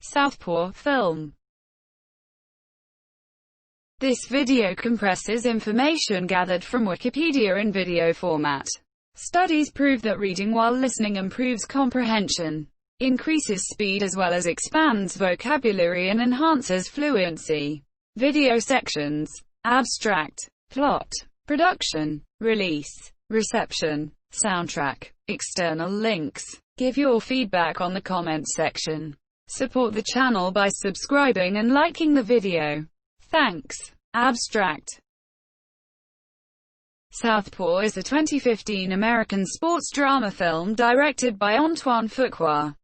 Southpaw film. This video compresses information gathered from Wikipedia in video format. Studies prove that reading while listening improves comprehension, increases speed as well as expands vocabulary and enhances fluency. Video sections. Abstract. Plot. Production. Release. Reception. Soundtrack. External links. Give your feedback on the comments section. Support the channel by subscribing and liking the video. Thanks. Abstract. Southpaw is a 2015 American sports drama film directed by Antoine Fuqua.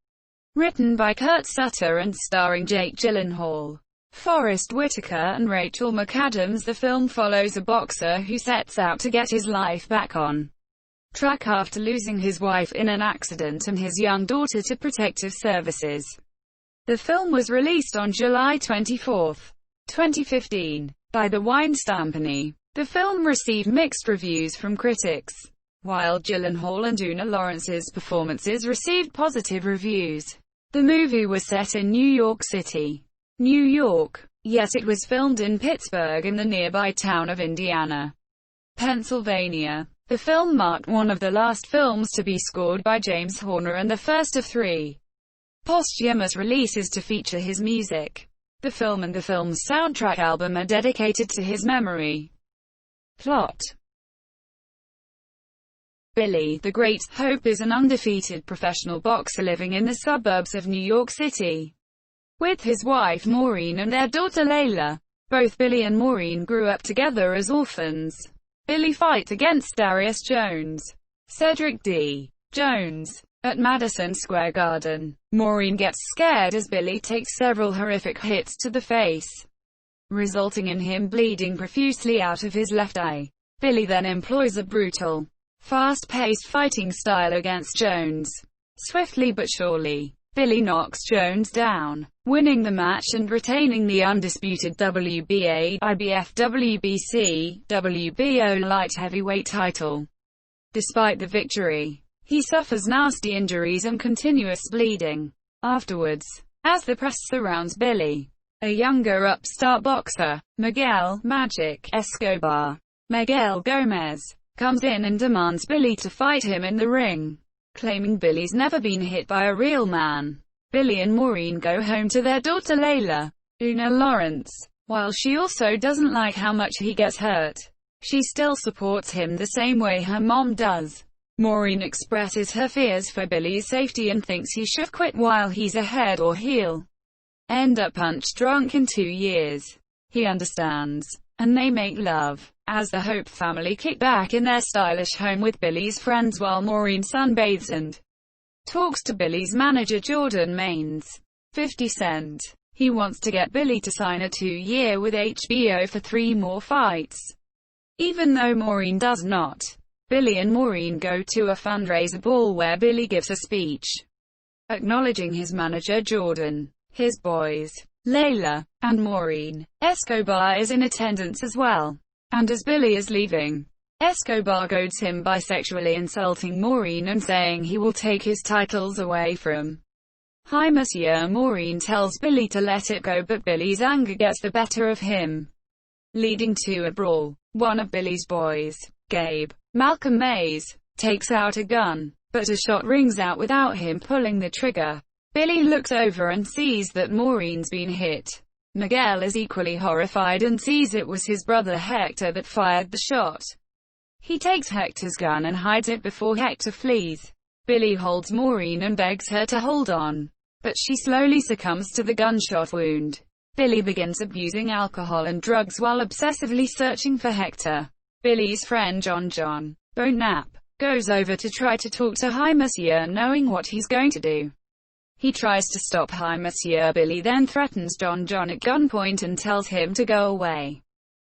Written by Kurt Sutter and starring Jake Gyllenhaal, Forrest Whitaker and Rachel McAdams, the film follows a boxer who sets out to get his life back on track after losing his wife in an accident and his young daughter to protective services. The film was released on July 24, 2015, by the Weinstampany. The film received mixed reviews from critics, while Gyllenhaal and Una Lawrence's performances received positive reviews. The movie was set in New York City, New York, yet it was filmed in Pittsburgh in the nearby town of Indiana, Pennsylvania. The film marked one of the last films to be scored by James Horner and the first of 3 posthumous releases to feature his music. The film and the film's soundtrack album are dedicated to his memory. Plot. Billy, the Great Hope, is an undefeated professional boxer living in the suburbs of New York City with his wife Maureen and their daughter Layla. Both Billy and Maureen grew up together as orphans. Billy fights against Darius Jones, Cedric D. Jones, at Madison Square Garden. Maureen gets scared as Billy takes several horrific hits to the face, resulting in him bleeding profusely out of his left eye. Billy then employs a brutal, fast-paced fighting style against Jones. Swiftly but surely, Billy knocks Jones down, winning the match and retaining the undisputed WBA, IBF, WBC, WBO light heavyweight title. Despite the victory, he suffers nasty injuries and continuous bleeding. Afterwards, as the press surrounds Billy, a younger upstart boxer, Miguel "Magic" Escobar, Miguel Gomez, comes in and demands Billy to fight him in the ring, claiming Billy's never been hit by a real man. Billy and Maureen go home to their daughter Layla, Una Lawrence. While she also doesn't like how much he gets hurt, she still supports him the same way her mom does. Maureen expresses her fears for Billy's safety and thinks he should quit while he's ahead or he'll end up punch-drunk in 2 years. He understands, and they make love, as the Hope family kick back in their stylish home with Billy's friends while Maureen sunbathes and talks to Billy's manager Jordan Maines, 50 Cent. He wants to get Billy to sign a 2-year with HBO for 3 more fights, even though Maureen does not. Billy and Maureen go to a fundraiser ball where Billy gives a speech, acknowledging his manager Jordan, his boys, Layla, and Maureen. Escobar is in attendance as well, and as Billy is leaving, Escobar goads him by sexually insulting Maureen and saying he will take his titles away from Hi Monsieur. Maureen tells Billy to let it go, but Billy's anger gets the better of him, leading to a brawl. One of Billy's boys, Gabe, Malcolm Mays, takes out a gun, but a shot rings out without him pulling the trigger. Billy looks over and sees that Maureen's been hit. Miguel is equally horrified and sees it was his brother Hector that fired the shot. He takes Hector's gun and hides it before Hector flees. Billy holds Maureen and begs her to hold on, but she slowly succumbs to the gunshot wound. Billy begins abusing alcohol and drugs while obsessively searching for Hector. Billy's friend John Bonap goes over to try to talk to Hi Monsieur, knowing what he's going to do. He tries to stop Hi Monsieur. Billy then threatens John at gunpoint and tells him to go away,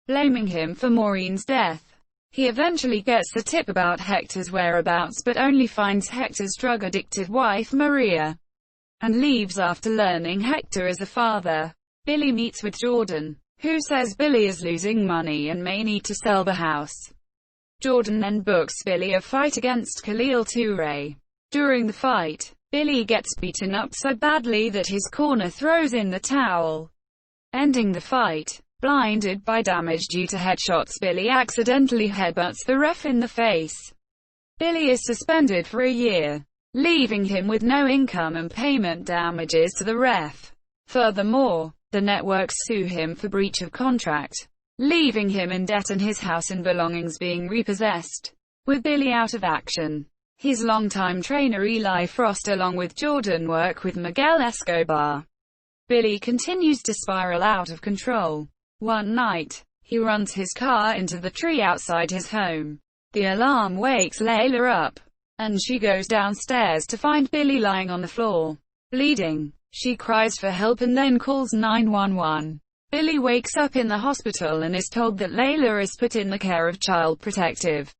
blaming him for Maureen's death. He eventually gets the tip about Hector's whereabouts but only finds Hector's drug-addicted wife Maria, and leaves after learning Hector is a father. Billy meets with Jordan, who says Billy is losing money and may need to sell the house. Jordan then books Billy a fight against Khalil Touré. During the fight, Billy gets beaten up so badly that his corner throws in the towel, ending the fight. Blinded by damage due to headshots, Billy accidentally headbutts the ref in the face. Billy is suspended for a year, leaving him with no income and payment damages to the ref. Furthermore, the networks sue him for breach of contract, leaving him in debt and his house and belongings being repossessed. With Billy out of action, his longtime trainer Eli Frost along with Jordan work with Miguel Escobar. Billy continues to spiral out of control. One night, he runs his car into the tree outside his home. The alarm wakes Layla up, and she goes downstairs to find Billy lying on the floor, bleeding. She cries for help and then calls 911. Billy wakes up in the hospital and is told that Layla is put in the care of Child Protective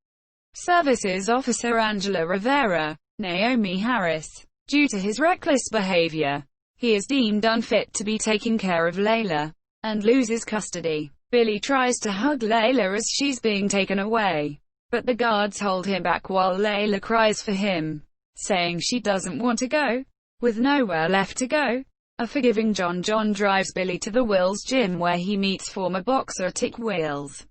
Services Officer Angela Rivera, Naomi Harris. Due to his reckless behavior, he is deemed unfit to be taking care of Layla, and loses custody. Billy tries to hug Layla as she's being taken away, but the guards hold him back while Layla cries for him, saying she doesn't want to go. With nowhere left to go, a forgiving John drives Billy to the Wills gym where he meets former boxer Tick Wills.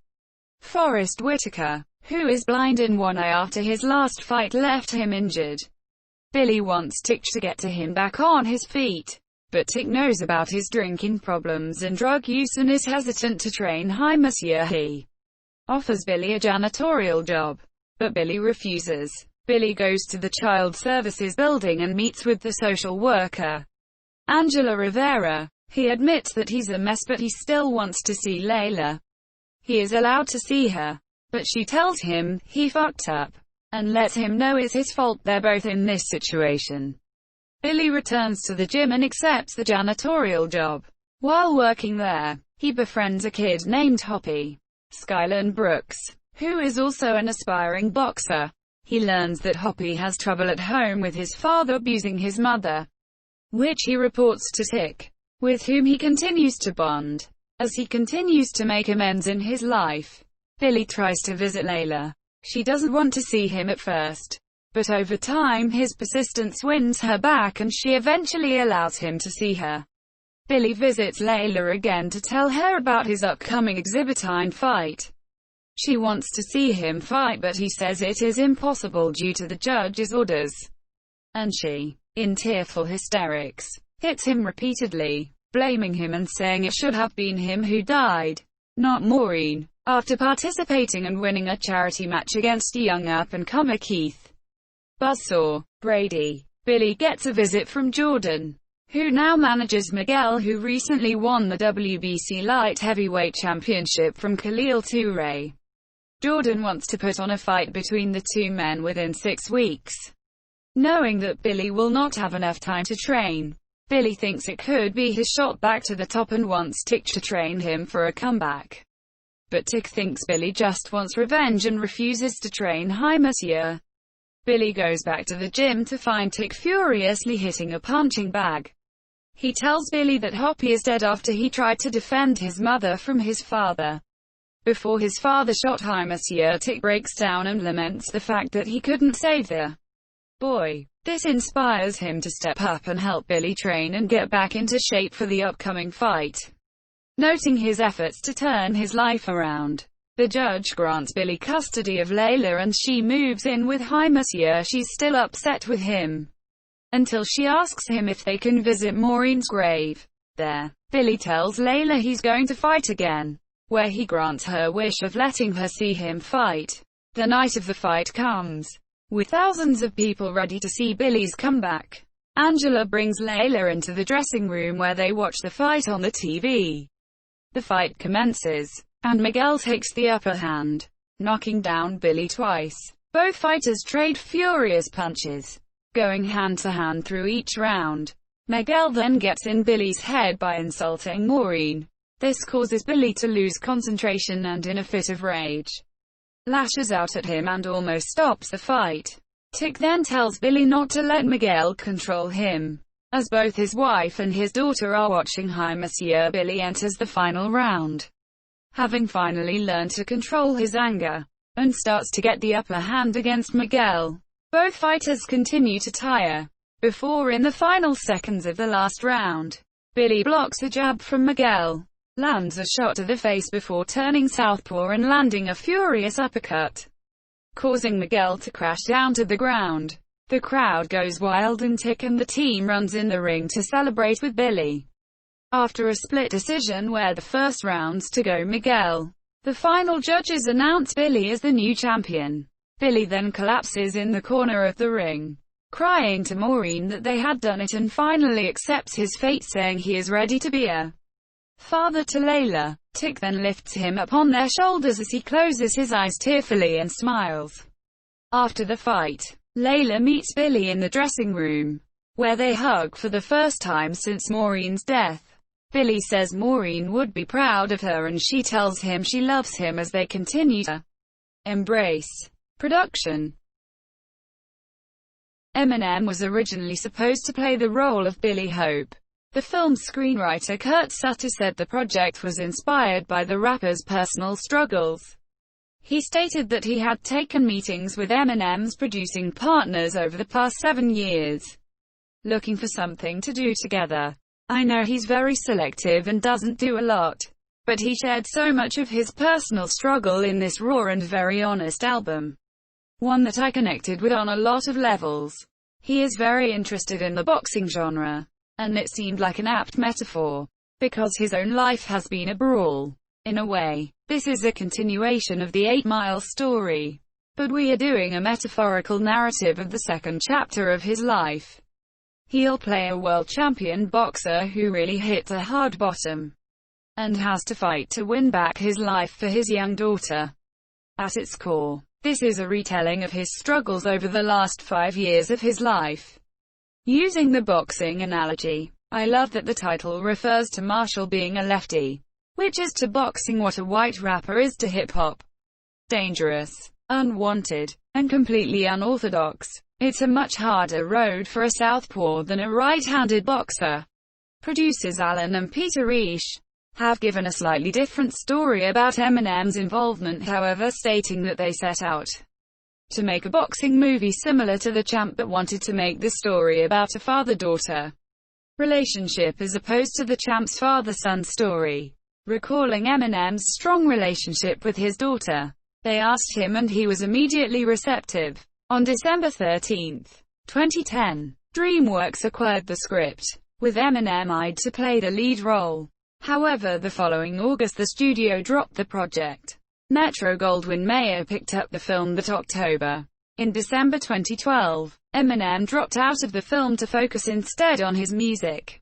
Forrest Whitaker, who is blind in one eye after his last fight left him injured. Billy wants Tick to get to him back on his feet, but Tick knows about his drinking problems and drug use and is hesitant to train him. He offers Billy a janitorial job, but Billy refuses. Billy goes to the Child Services building and meets with the social worker, Angela Rivera. He admits that he's a mess but he still wants to see Layla. He is allowed to see her, but she tells him he fucked up, and lets him know it's his fault they're both in this situation. Billy returns to the gym and accepts the janitorial job. While working there, he befriends a kid named Hoppy, Skylan Brooks, who is also an aspiring boxer. He learns that Hoppy has trouble at home with his father abusing his mother, which he reports to Tick, with whom he continues to bond. As he continues to make amends in his life, Billy tries to visit Layla. She doesn't want to see him at first, but over time his persistence wins her back and she eventually allows him to see her. Billy visits Layla again to tell her about his upcoming exhibitine fight. She wants to see him fight but he says it is impossible due to the judge's orders. And she, in tearful hysterics, hits him repeatedly, blaming him and saying it should have been him who died, not Maureen. After participating and winning a charity match against young up-and-comer Keith Buzzsaw Brady, Billy gets a visit from Jordan, who now manages Miguel, who recently won the WBC Light Heavyweight Championship from Khalil Toure. Jordan wants to put on a fight between the two men within 6 weeks. Knowing that Billy will not have enough time to train, Billy thinks it could be his shot back to the top and wants Tick to train him for a comeback. But Tick thinks Billy just wants revenge and refuses to train him. Billy goes back to the gym to find Tick furiously hitting a punching bag. He tells Billy that Hoppy is dead after he tried to defend his mother from his father. Before his father shot him, Tick breaks down and laments the fact that he couldn't save the boy. This inspires him to step up and help Billy train and get back into shape for the upcoming fight. Noting his efforts to turn his life around, the judge grants Billy custody of Layla and she moves in with him. She's still upset with him, until she asks him if they can visit Maureen's grave. There, Billy tells Layla he's going to fight again, where he grants her wish of letting her see him fight. The night of the fight comes, with thousands of people ready to see Billy's comeback. Angela brings Layla into the dressing room where they watch the fight on the TV. The fight commences, and Miguel takes the upper hand, knocking down Billy twice. Both fighters trade furious punches, going hand to hand through each round. Miguel then gets in Billy's head by insulting Maureen. This causes Billy to lose concentration and, in a fit of rage, lashes out at him and almost stops the fight. Tick then tells Billy not to let Miguel control him. As both his wife and his daughter are watching him, Billy enters the final round, having finally learned to control his anger, and starts to get the upper hand against Miguel. Both fighters continue to tire, before in the final seconds of the last round, Billy blocks a jab from Miguel, lands a shot to the face before turning southpaw and landing a furious uppercut, causing Miguel to crash down to the ground. The crowd goes wild and the team runs in the ring to celebrate with Billy. After a split decision where the first rounds to go Miguel, the final judges announce Billy as the new champion. Billy then collapses in the corner of the ring, crying to Maureen that they had done it, and finally accepts his fate, saying he is ready to be a father to Layla. Tick then lifts him up on their shoulders as he closes his eyes tearfully and smiles. After the fight, Layla meets Billy in the dressing room, where they hug for the first time since Maureen's death. Billy says Maureen would be proud of her, and she tells him she loves him as they continue to embrace. Production. Eminem was originally supposed to play the role of Billy Hope. The film's screenwriter Kurt Sutter said the project was inspired by the rapper's personal struggles. He stated that he had taken meetings with Eminem's producing partners over the past 7 years, looking for something to do together. I know he's very selective and doesn't do a lot, but he shared so much of his personal struggle in this raw and very honest album. One that I connected with on a lot of levels. He is very interested in the boxing genre, and it seemed like an apt metaphor, because his own life has been a brawl. In a way, this is a continuation of the 8 Mile story, but we are doing a metaphorical narrative of the second chapter of his life. He'll play a world champion boxer who really hit a hard bottom, and has to fight to win back his life for his young daughter. At its core, this is a retelling of his struggles over the last 5 years of his life. Using the boxing analogy, I love that the title refers to Marshall being a lefty, which is to boxing what a white rapper is to hip-hop. Dangerous, unwanted, and completely unorthodox. It's a much harder road for a southpaw than a right-handed boxer. Producers Alan and Peter Reish have given a slightly different story about Eminem's involvement, however, stating that they set out to make a boxing movie similar to The Champ, but wanted to make the story about a father-daughter relationship as opposed to The Champ's father-son story. Recalling Eminem's strong relationship with his daughter, they asked him and he was immediately receptive. On December 13, 2010, DreamWorks acquired the script, with Eminem eyed to play the lead role. However, the following August the studio dropped the project. Metro-Goldwyn-Mayer picked up the film that October. In December 2012, Eminem dropped out of the film to focus instead on his music.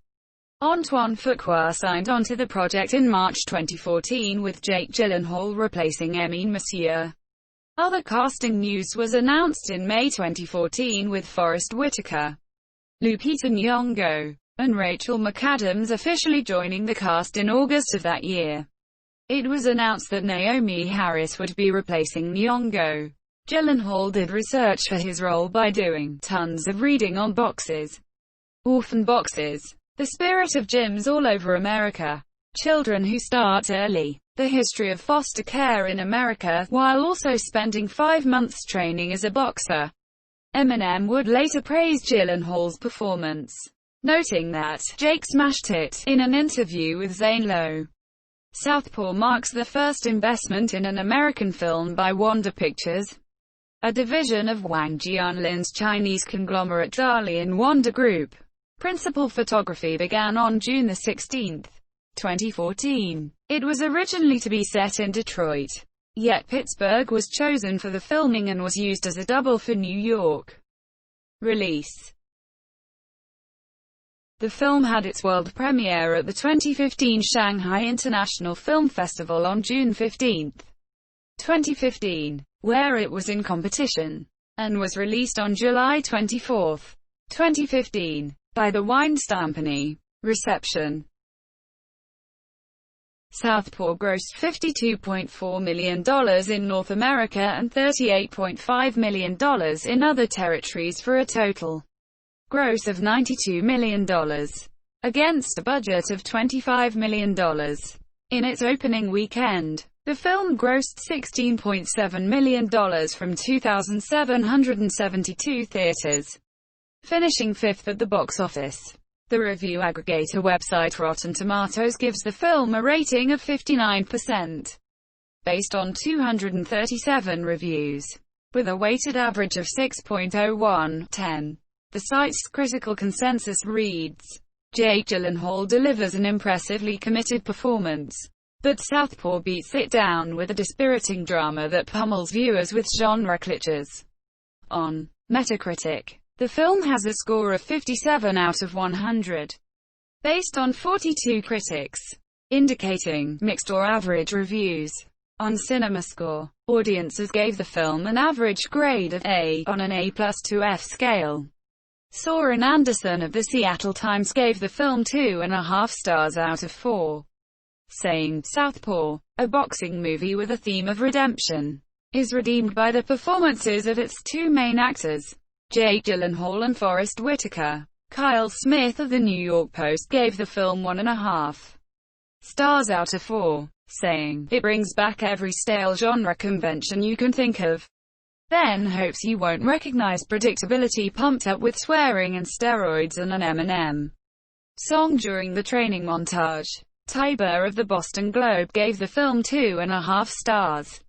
Antoine Fuqua signed onto the project in March 2014 with Jake Gyllenhaal replacing Emin Monsieur. Other casting news was announced in May 2014 with Forrest Whitaker, Lupita Nyong'o, and Rachel McAdams officially joining the cast in August of that year. It was announced that Naomi Harris would be replacing Nyong'o. Gyllenhaal did research for his role by doing tons of reading on boxes. Orphan boxes. The spirit of gyms all over America. Children who start early. The history of foster care in America, while also spending 5 months training as a boxer. Eminem would later praise Gyllenhaal's performance, noting that Jake smashed it in an interview with Zane Lowe. Southpaw marks the first investment in an American film by Wonder Pictures, a division of Wang Jianlin's Chinese conglomerate Dalian Wonder Group. Principal photography began on June 16, 2014. It was originally to be set in Detroit, yet Pittsburgh was chosen for the filming and was used as a double for New York release. The film had its world premiere at the 2015 Shanghai International Film Festival on June 15, 2015, where it was in competition, and was released on July 24, 2015. By the Weinstein Company. Reception. Southpaw grossed $52.4 million in North America and $38.5 million in other territories for a total gross of $92 million, against a budget of $25 million. In its opening weekend, the film grossed $16.7 million from 2,772 theaters. finishing 5th at the box office. The review aggregator website Rotten Tomatoes gives the film a rating of 59%, based on 237 reviews, with a weighted average of 6.01/10. The site's critical consensus reads, Jake Gyllenhaal delivers an impressively committed performance, but Southpaw beats it down with a dispiriting drama that pummels viewers with genre cliches. On Metacritic, the film has a score of 57 out of 100, based on 42 critics, indicating mixed or average reviews. On CinemaScore, audiences gave the film an average grade of A on an A+ to F scale. Soren Anderson of the Seattle Times gave the film 2.5 stars out of 4, saying, Southpaw, a boxing movie with a theme of redemption, is redeemed by the performances of its two main actors, Jake Gyllenhaal and Forrest Whitaker. Kyle Smith of the New York Post gave the film 1.5 stars out of 4, saying, it brings back every stale genre convention you can think of. Then hopes you won't recognize predictability pumped up with swearing and steroids and an Eminem song during the training montage. Ty Burr of the Boston Globe gave the film 2.5 stars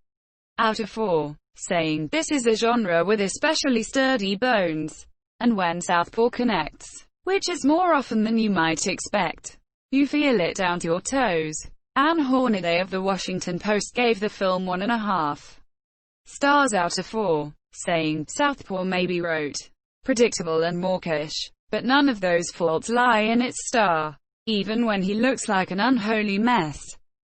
out of 4, saying, this is a genre with especially sturdy bones, and when Southpaw connects, which is more often than you might expect, you feel it down to your toes. Ann Hornaday of the Washington Post gave the film 1.5 stars out of 4, saying, Southpaw may be rote, predictable and mawkish, but none of those faults lie in its star. Even when he looks like an unholy mess,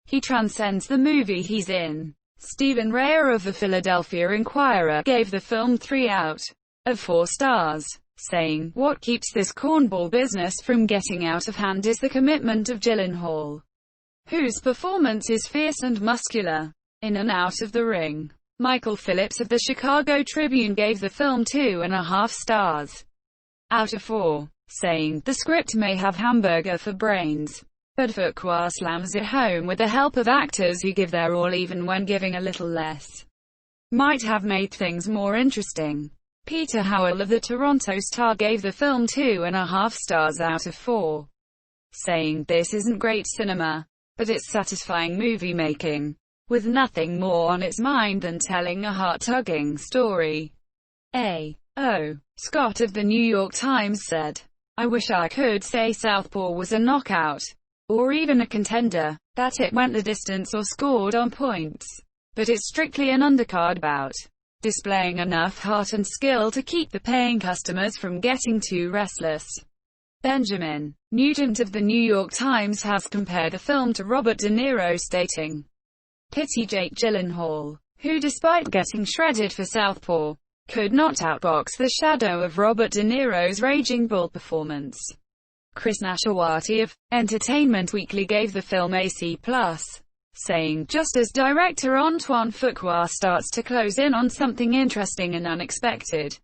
he transcends the movie he's in. Stephen Rayer of the Philadelphia Inquirer gave the film 3 out of 4 stars, saying, what keeps this cornball business from getting out of hand is the commitment of Gyllenhaal, whose performance is fierce and muscular, in and out of the ring. Michael Phillips of the Chicago Tribune gave the film 2.5 stars out of 4, saying, the script may have hamburger for brains, but Fuqua slams it home with the help of actors who give their all even when giving a little less. Might have made things more interesting. Peter Howell of the Toronto Star gave the film 2.5 stars out of 4, saying, this isn't great cinema, but it's satisfying movie making, with nothing more on its mind than telling a heart-tugging story. A.O. Scott of the New York Times said, I wish I could say Southpaw was a knockout, or even a contender, that it went the distance or scored on points, but it's strictly an undercard bout, displaying enough heart and skill to keep the paying customers from getting too restless. Benjamin Nugent of the New York Times has compared the film to Robert De Niro, stating, pity Jake Gyllenhaal, who despite getting shredded for Southpaw, could not outbox the shadow of Robert De Niro's Raging Bull performance. Chris Nashawati of Entertainment Weekly gave the film a C+, saying, just as director Antoine Fuqua starts to close in on something interesting and unexpected,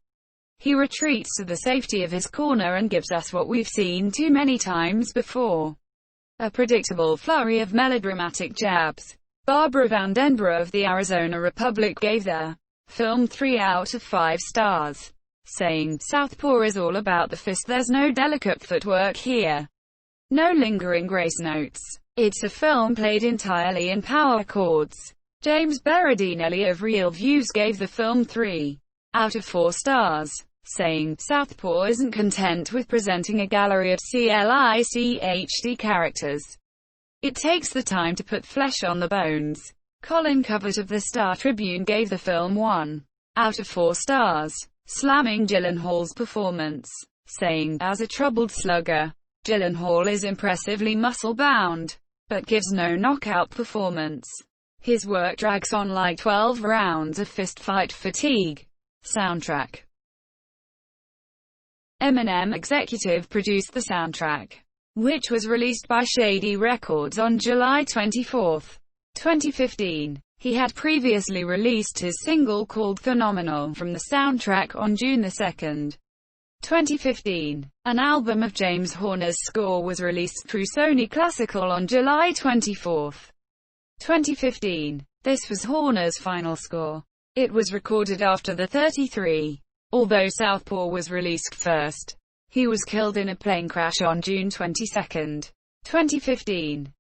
he retreats to the safety of his corner and gives us what we've seen too many times before, a predictable flurry of melodramatic jabs. Barbara Van Denborough of the Arizona Republic gave the film 3 out of 5 stars, saying, Southpaw is all about the fist, there's no delicate footwork here, no lingering grace notes. It's a film played entirely in power chords. James Berardinelli of Real Views gave the film 3 out of 4 stars, saying, Southpaw isn't content with presenting a gallery of CLICHD characters. It takes the time to put flesh on the bones. Colin Covert of the Star Tribune gave the film 1 out of 4 stars, slamming Gyllenhaal's performance, saying, as a troubled slugger, Gyllenhaal is impressively muscle-bound, but gives no knockout performance. His work drags on like 12 rounds of fistfight fatigue. Soundtrack. Eminem executive produced the soundtrack, which was released by Shady Records on July 24, 2015. He had previously released his single called Phenomenal from the soundtrack on June 2, 2015. An album of James Horner's score was released through Sony Classical on July 24, 2015. This was Horner's final score. It was recorded after the 33. Although Southpaw was released first, He was killed in a plane crash on June 22, 2015.